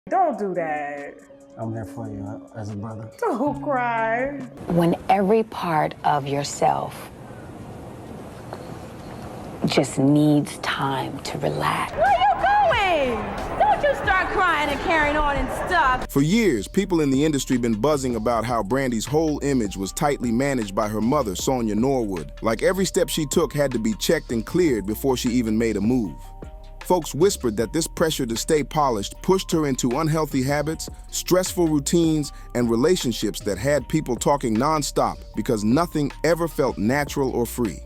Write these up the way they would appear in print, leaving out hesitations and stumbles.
Don't do that. I'm here for you as a brother. Don't cry. When every part of yourself just needs time to relax. Where you going? Don't you start crying and carrying on and stuff. For years, people in the industry been buzzing about how Brandy's whole image was tightly managed by her mother, Sonja Norwood. Like every step she took had to be checked and cleared before she even made a move. Folks whispered that this pressure to stay polished pushed her into unhealthy habits, stressful routines, and relationships that had people talking nonstop because nothing ever felt natural or free.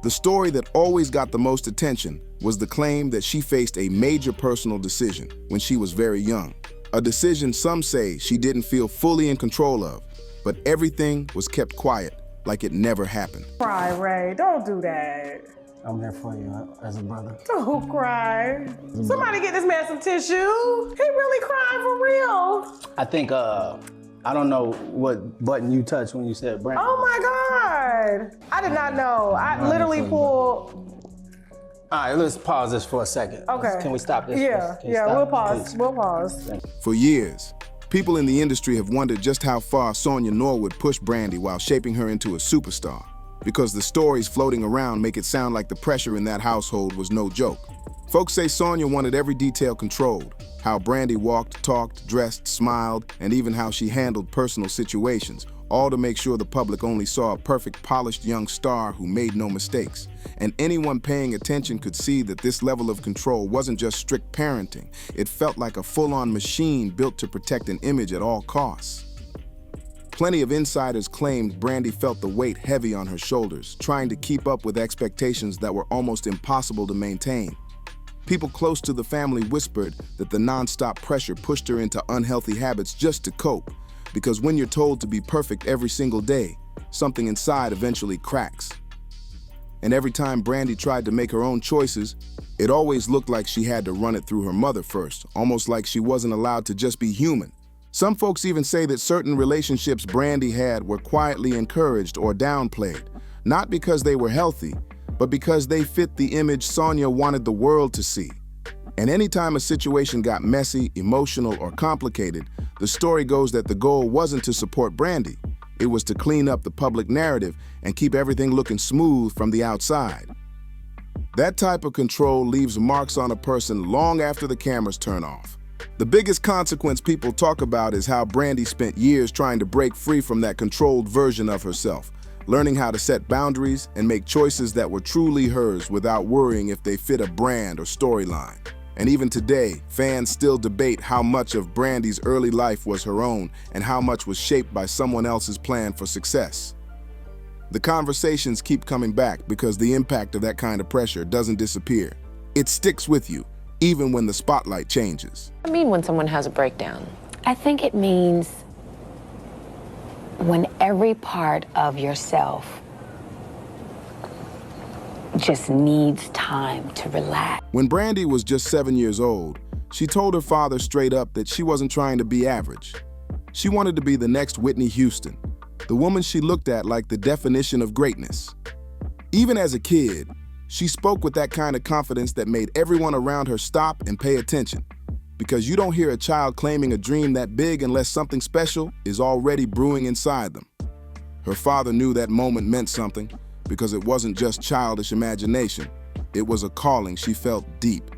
The story that always got the most attention was the claim that she faced a major personal decision when she was very young. A decision some say she didn't feel fully in control of, but everything was kept quiet like it never happened. Cry, Ray. Don't do that. I'm here for you as a brother. Don't cry. Somebody get this man some tissue. He really crying for real. I think, I don't know what button you touched when you said Brandy. Oh my God. I did not know. I literally pulled. All right, let's pause this for a second. Okay. Can we stop this? Yeah, Can you yeah, stop? we'll pause. Please. We'll pause. For years, people in the industry have wondered just how far Sonja Norwood pushed Brandy while shaping her into a superstar, because the stories floating around make it sound like the pressure in that household was no joke. Folks say Sonya wanted every detail controlled, how Brandy walked, talked, dressed, smiled, and even how she handled personal situations, all to make sure the public only saw a perfect, polished young star who made no mistakes. And anyone paying attention could see that this level of control wasn't just strict parenting. It felt like a full-on machine built to protect an image at all costs. Plenty of insiders claimed Brandy felt the weight heavy on her shoulders, trying to keep up with expectations that were almost impossible to maintain. People close to the family whispered that the nonstop pressure pushed her into unhealthy habits just to cope, because when you're told to be perfect every single day, something inside eventually cracks. And every time Brandy tried to make her own choices, it always looked like she had to run it through her mother first, almost like she wasn't allowed to just be human. Some folks even say that certain relationships Brandy had were quietly encouraged or downplayed, not because they were healthy, but because they fit the image Sonya wanted the world to see. And anytime a situation got messy, emotional, or complicated, the story goes that the goal wasn't to support Brandy. It was to clean up the public narrative and keep everything looking smooth from the outside. That type of control leaves marks on a person long after the cameras turn off. The biggest consequence people talk about is how Brandy spent years trying to break free from that controlled version of herself, learning how to set boundaries and make choices that were truly hers without worrying if they fit a brand or storyline. And even today, fans still debate how much of Brandy's early life was her own and how much was shaped by someone else's plan for success. The conversations keep coming back because the impact of that kind of pressure doesn't disappear. It sticks with you, even when the spotlight changes. What do you mean when someone has a breakdown? I think it means when every part of yourself just needs time to relax. When Brandy was just 7 years old, she told her father straight up that she wasn't trying to be average. She wanted to be the next Whitney Houston, the woman she looked at like the definition of greatness. Even as a kid, she spoke with that kind of confidence that made everyone around her stop and pay attention, because you don't hear a child claiming a dream that big unless something special is already brewing inside them. Her father knew that moment meant something, because it wasn't just childish imagination, it was a calling she felt deep.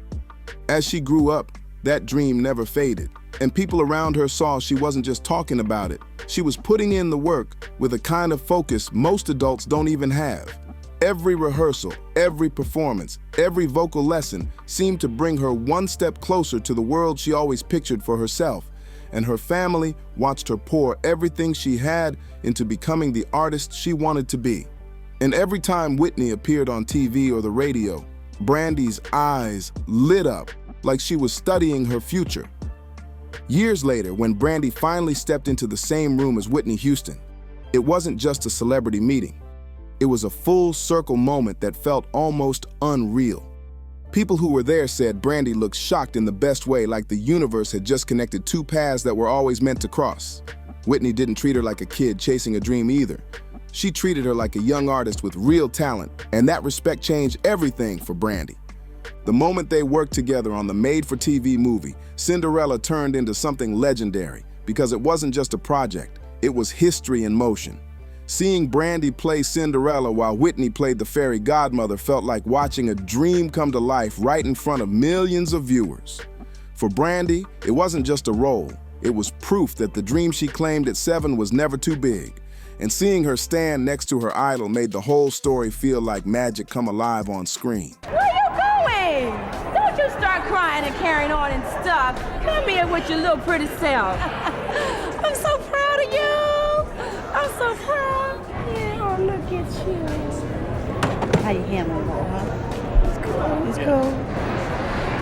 As she grew up, that dream never faded, and people around her saw she wasn't just talking about it, she was putting in the work with a kind of focus most adults don't even have. Every rehearsal, every performance, every vocal lesson seemed to bring her one step closer to the world she always pictured for herself, and her family watched her pour everything she had into becoming the artist she wanted to be. And every time Whitney appeared on TV or the radio, Brandy's eyes lit up like she was studying her future. Years later, when Brandy finally stepped into the same room as Whitney Houston, it wasn't just a celebrity meeting. It was a full circle moment that felt almost unreal. People who were there said Brandy looked shocked in the best way, like the universe had just connected two paths that were always meant to cross. Whitney didn't treat her like a kid chasing a dream either. She treated her like a young artist with real talent, and that respect changed everything for Brandy. The moment they worked together on the made-for-TV movie, Cinderella turned into something legendary because it wasn't just a project, it was history in motion. Seeing Brandy play Cinderella while Whitney played the fairy godmother felt like watching a dream come to life right in front of millions of viewers. For Brandy, it wasn't just a role, it was proof that the dream she claimed at 7 was never too big. And seeing her stand next to her idol made the whole story feel like magic come alive on screen. Where you going? Don't you start crying and carrying on and stuff. Come here with your little pretty self. I'm so proud of you. I'm so proud. Yeah, oh, look at you. How you handling that, huh? It's cool. It's cool.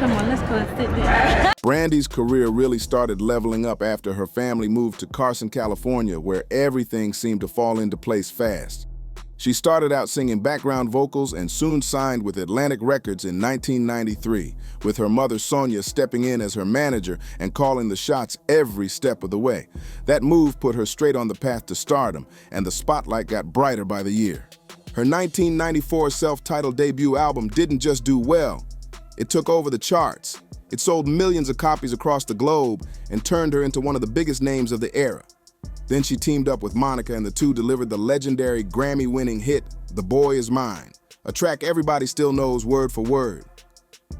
Come on, let's go and sit there. Brandy's career really started leveling up after her family moved to Carson, California, where everything seemed to fall into place fast. She started out singing background vocals and soon signed with Atlantic Records in 1993, with her mother Sonya stepping in as her manager and calling the shots every step of the way. That move put her straight on the path to stardom, and the spotlight got brighter by the year. Her 1994 self-titled debut album didn't just do well, it took over the charts. It sold millions of copies across the globe and turned her into one of the biggest names of the era. Then she teamed up with Monica and the two delivered the legendary Grammy-winning hit, The Boy Is Mine, a track everybody still knows word for word.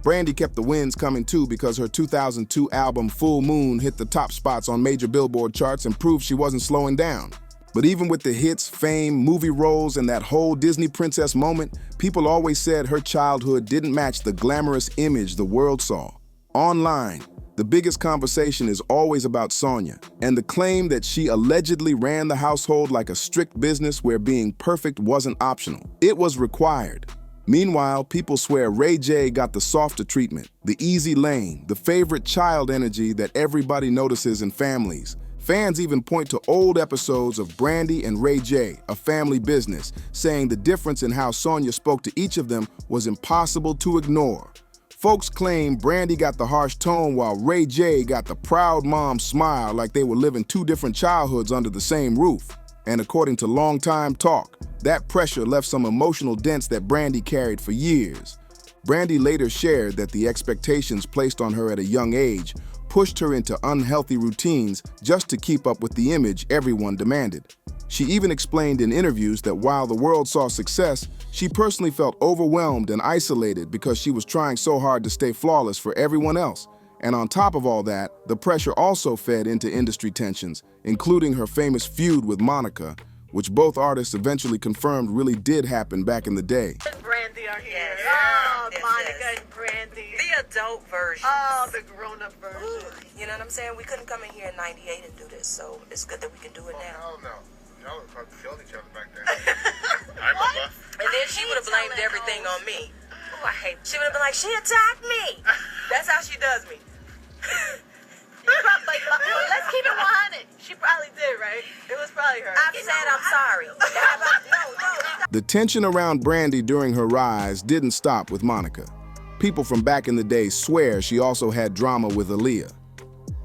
Brandy kept the wins coming too because her 2002 album Full Moon hit the top spots on major Billboard charts and proved she wasn't slowing down. But even with the hits, fame, movie roles, and that whole Disney princess moment, people always said her childhood didn't match the glamorous image the world saw. Online, the biggest conversation is always about Sonya and the claim that she allegedly ran the household like a strict business where being perfect wasn't optional. It was required. Meanwhile, people swear RayJ got the softer treatment, the easy lane, the favorite child energy that everybody notices in families. Fans even point to old episodes of Brandy and Ray J, A Family Business, saying the difference in how Sonya spoke to each of them was impossible to ignore. Folks claim Brandy got the harsh tone while Ray J got the proud mom smile like they were living two different childhoods under the same roof. And according to longtime talk, that pressure left some emotional dents that Brandy carried for years. Brandy later shared that the expectations placed on her at a young age pushed her into unhealthy routines just to keep up with the image everyone demanded. She even explained in interviews that while the world saw success, she personally felt overwhelmed and isolated because she was trying so hard to stay flawless for everyone else. And on top of all that, the pressure also fed into industry tensions, including her famous feud with Monica, which both artists eventually confirmed really did happen back in the day. Brandy are here. Yes. Oh, Yes, Monica yes. and Brandy. The adult version. Oh, the grown-up version. You know what I'm saying? We couldn't come in here in 98 and do this, so it's good that we can do it now. Hell no. Y'all would probably killed each other back then. I remember. And then she would have blamed everything on me. Oh, I hate. She would have been like, she attacked me. That's how she does me. Let's keep it 100. She probably did, right? It was probably her. I've said I'm sorry. No. The tension around Brandy during her rise didn't stop with Monica. People from back in the day swear she also had drama with Aaliyah.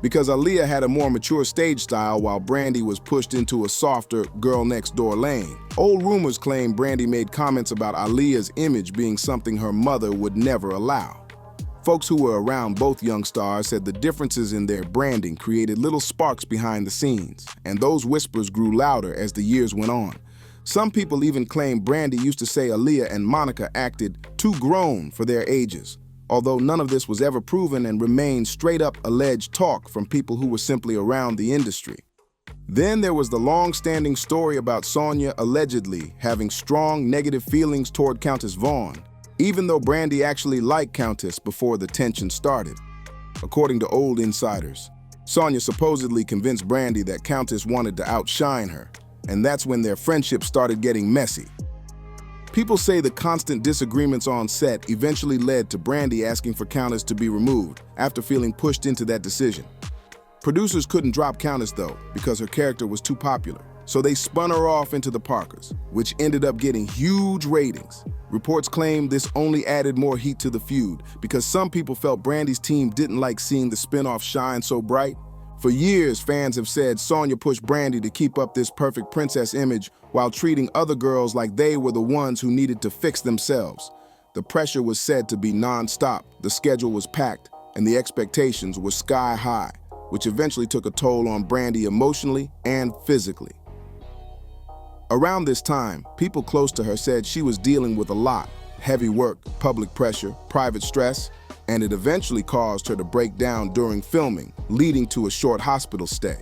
Because Aaliyah had a more mature stage style while Brandy was pushed into a softer girl-next-door lane. Old rumors claim Brandy made comments about Aaliyah's image being something her mother would never allow. Folks who were around both young stars said the differences in their branding created little sparks behind the scenes, and those whispers grew louder as the years went on. Some people even claim Brandy used to say Aaliyah and Monica acted too grown for their ages, although none of this was ever proven and remained straight-up alleged talk from people who were simply around the industry. Then there was the long-standing story about Sonya allegedly having strong negative feelings toward Countess Vaughn, even though Brandy actually liked Countess before the tension started. According to old insiders, Sonya supposedly convinced Brandy that Countess wanted to outshine her, and that's when their friendship started getting messy. People say the constant disagreements on set eventually led to Brandy asking for Countess to be removed after feeling pushed into that decision. Producers couldn't drop Countess though, because her character was too popular, so they spun her off into the Parkers, which ended up getting huge ratings. Reports claim this only added more heat to the feud because some people felt Brandy's team didn't like seeing the spinoff shine so bright. For years, fans have said Sonya pushed Brandy to keep up this perfect princess image while treating other girls like they were the ones who needed to fix themselves. The pressure was said to be non-stop, the schedule was packed, and the expectations were sky high, which eventually took a toll on Brandy emotionally and physically. Around this time, people close to her said she was dealing with a lot: heavy work, public pressure, private stress, and it eventually caused her to break down during filming, leading to a short hospital stay.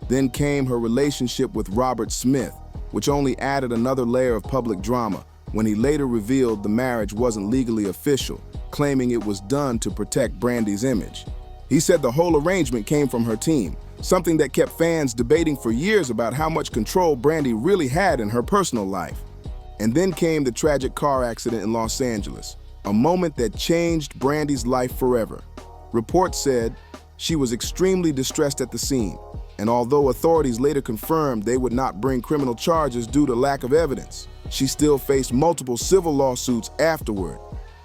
Then came her relationship with Robert Smith, which only added another layer of public drama when he later revealed the marriage wasn't legally official, claiming it was done to protect Brandy's image. He said the whole arrangement came from her team, something that kept fans debating for years about how much control Brandy really had in her personal life. And then came the tragic car accident in Los Angeles, a moment that changed Brandy's life forever. Reports said she was extremely distressed at the scene, and although authorities later confirmed they would not bring criminal charges due to lack of evidence, she still faced multiple civil lawsuits afterward.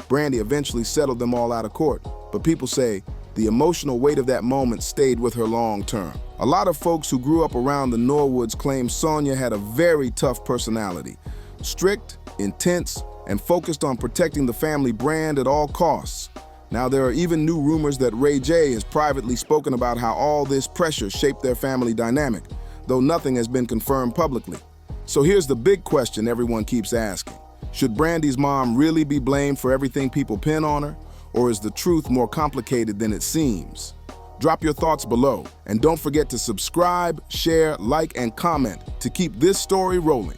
Brandy eventually settled them all out of court, but people say the emotional weight of that moment stayed with her long term. A lot of folks who grew up around the Norwoods claim Sonya had a very tough personality, strict, intense, and focused on protecting the family brand at all costs. Now, there are even new rumors that RayJ has privately spoken about how all this pressure shaped their family dynamic, though nothing has been confirmed publicly. So here's the big question everyone keeps asking. Should Brandy's mom really be blamed for everything people pin on her? Or is the truth more complicated than it seems? Drop your thoughts below, and don't forget to subscribe, share, like, and comment to keep this story rolling.